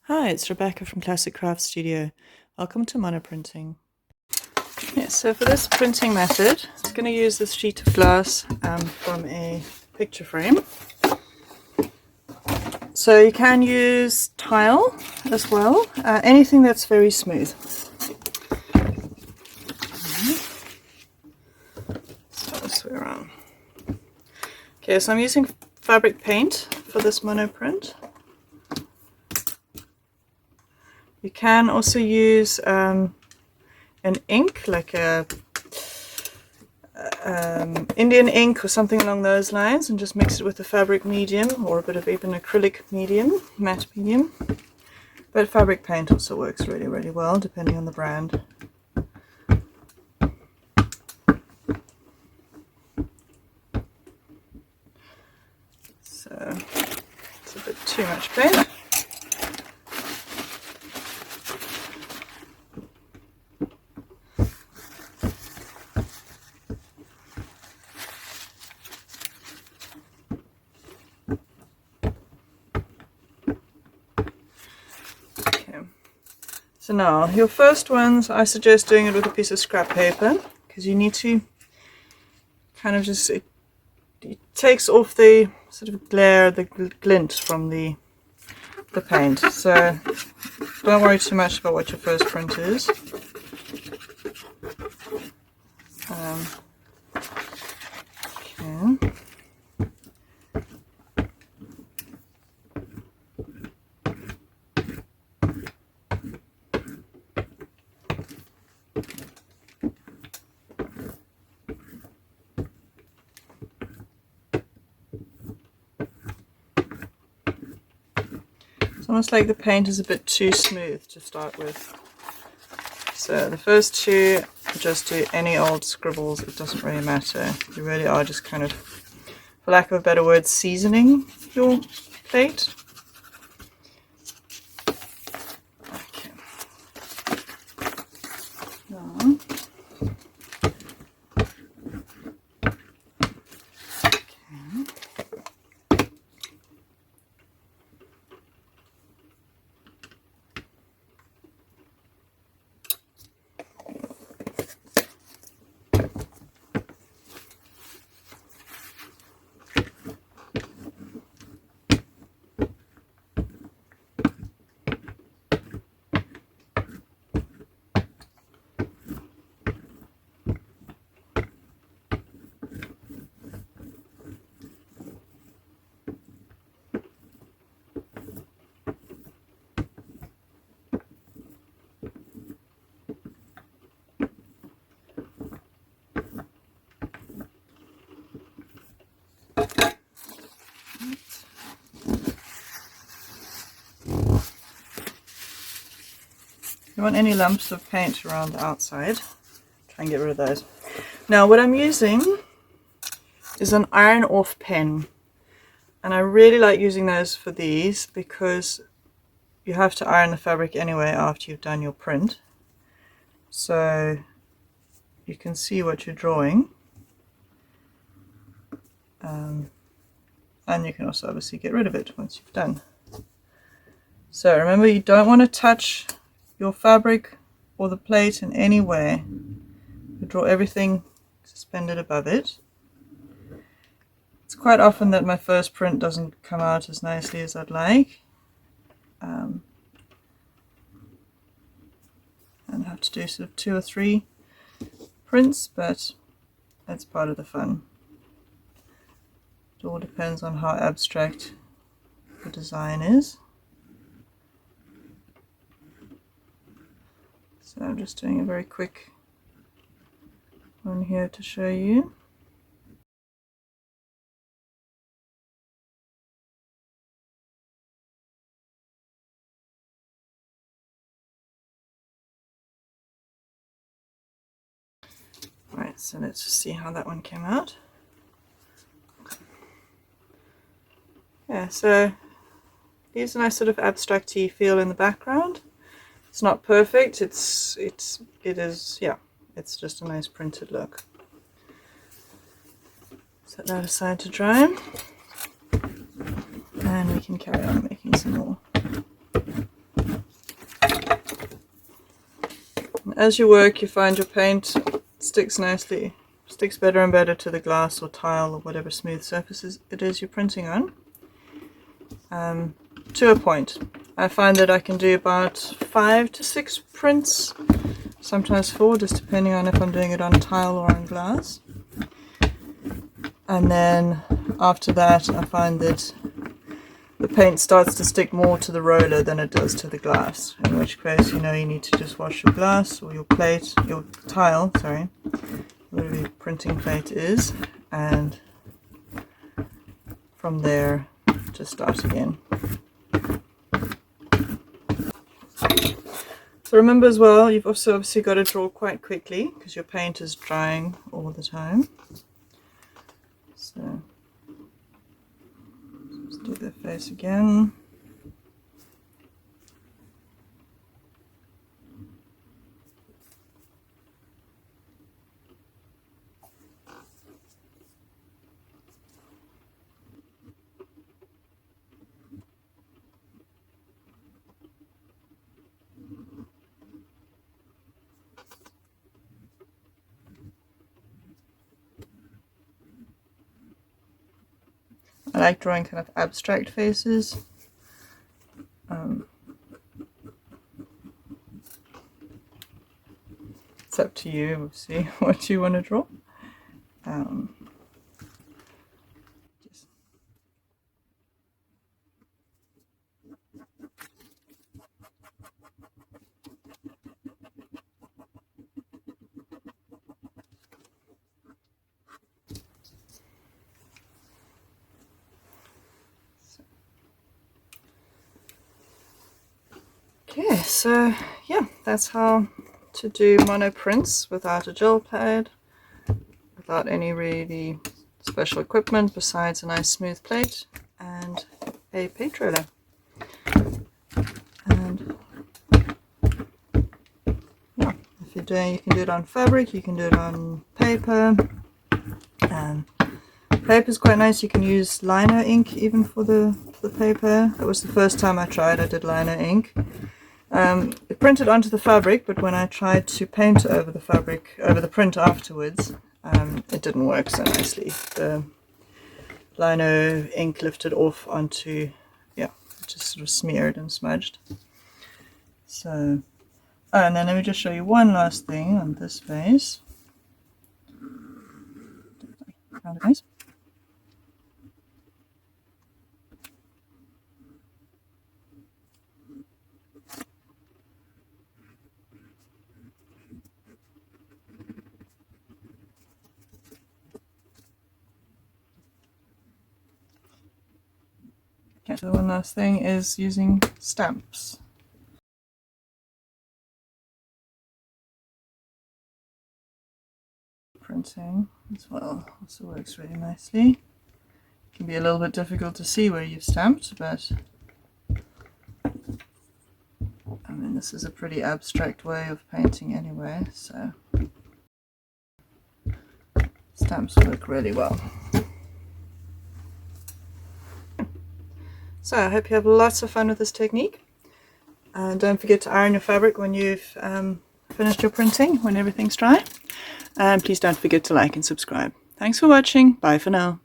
Hi, it's Rebecca from Classic Craft Studio. Welcome to monoprinting. Yeah, so for this printing method, I'm going to use this sheet of glass from a picture frame. So you can use tile as well, anything that's very smooth. So this way around. Okay, so I'm using fabric paint for this monoprint. You can also use an ink, like a Indian ink or something along those lines, and just mix it with a fabric medium or a bit of even acrylic medium, matte medium. But fabric paint also works really well depending on the brand. So it's a bit too much paint. So now, your first ones, I suggest doing it with a piece of scrap paper, because you need to kind of just, it takes off the sort of glare, the glint from the paint. So don't worry too much about what your first print is. Okay. It's almost like the paint is a bit too smooth to start with. So the first two, just do any old scribbles, it doesn't really matter. You really are just kind of, for lack of a better word, seasoning your plate. Okay. Now, if you want any lumps of paint around the outside, try and get rid of those. Now what I'm using is an iron off pen, and I really like using those for these because you have to iron the fabric anyway after you've done your print, so you can see what you're drawing, and you can also obviously get rid of it once you've done. So remember, you don't want to touch your fabric or the plate in any way. You draw everything suspended above it. It's quite often that my first print doesn't come out as nicely as I'd like, and I have to do sort of 2 or 3 prints, but that's part of the fun. It all depends on how abstract the design is. So I'm just doing a very quick one here to show you. Right, so let's just see how that one came out. Yeah, so leaves a nice sort of abstract-y feel in the background. It's not perfect, it is, yeah, it's just a nice printed look. Set that aside to dry, and we can carry on making some more. as you work, you find your paint sticks better and better to the glass or tile or whatever smooth surfaces it is you're printing on. To a point. I find that I can do about 5 to 6 prints, sometimes 4, just depending on if I'm doing it on tile or on glass. And then after that I find that the paint starts to stick more to the roller than it does to the glass, in which case you know you need to just wash your glass or your plate, your tile, sorry, whatever your printing plate is, and from there just start again. So remember as well, you've also obviously got to draw quite quickly because your paint is drying all the time. So let's do the face again. I like drawing kind of abstract faces. It's up to you, we'll see what you want to draw. Okay, so yeah, that's how to do mono prints without a gel pad, without any really special equipment besides a nice smooth plate and a paint roller. And yeah, if you're doing, you can do it on fabric, you can do it on paper. Paper is quite nice. You can use liner ink even for the paper. That was the first time I tried. I did liner ink. It printed onto the fabric, but when I tried to paint over the fabric, over the print afterwards, it didn't work so nicely. The lino ink lifted off onto, yeah, it just sort of smeared and smudged. So, oh, and then let me just show you one last thing on this face. Nice. Okay, so one last thing is using stamps. Printing as well also works really nicely. It can be a little bit difficult to see where you've stamped, but I mean this is a pretty abstract way of painting anyway, so stamps work really well. So I hope you have lots of fun with this technique, and don't forget to iron your fabric when you've finished your printing, when everything's dry, and please don't forget to like and subscribe. Thanks for watching, bye for now.